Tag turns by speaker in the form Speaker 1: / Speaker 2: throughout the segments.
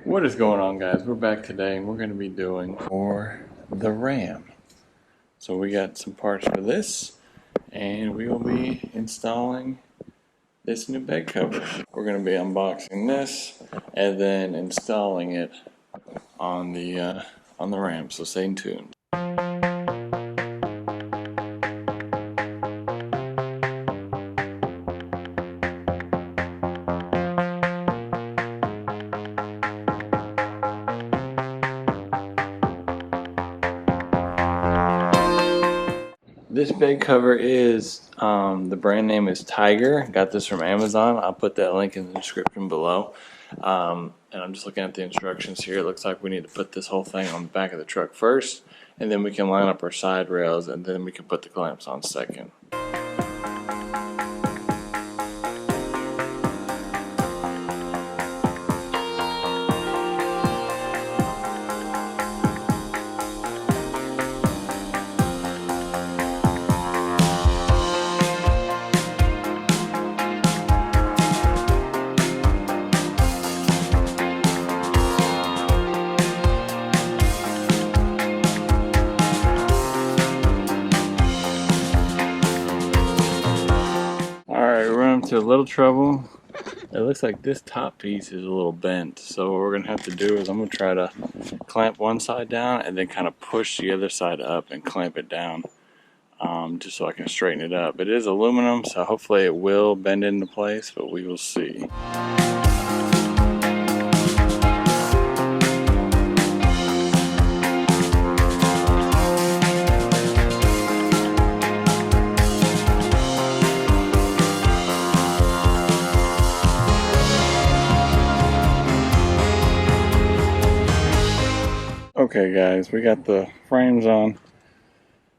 Speaker 1: What is going on, guys? We're back today and we're going to be doing for the Ram. So we got some parts for this and we will be installing this new bed cover. We're going to be unboxing this and then installing it on the Ram, so stay tuned. This bed cover is, the brand name is Tiger. Got this from Amazon. I'll put that link in the description below. And I'm just looking at the instructions here. It looks like we need to put this whole thing on the back of the truck first, and then we can line up our side rails, and then we can put the clamps on second. To a little trouble. It looks like this top piece is a little bent, so what we're gonna have to do is I'm gonna try to clamp one side down and then kind of push the other side up and clamp it down, just so I can straighten it up. It is aluminum, so hopefully it will bend into place, but we will see. Okay guys, we got the frames on,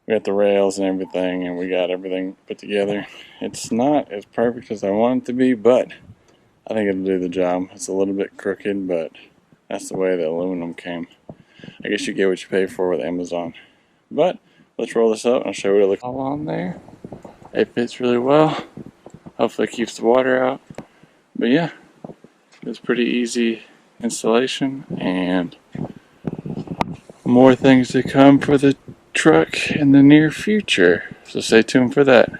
Speaker 1: we got the rails and everything, and we got everything put together. It's not as perfect as I want it to be, but I think it'll do the job. It's a little bit crooked, but that's the way the aluminum came. I guess you get what you pay for with Amazon. But let's roll this up and I'll show you what it looks like. All on there. It fits really well. Hopefully it keeps the water out. But yeah, it's pretty easy installation, and more things to come for the truck in the near future, so stay tuned for that.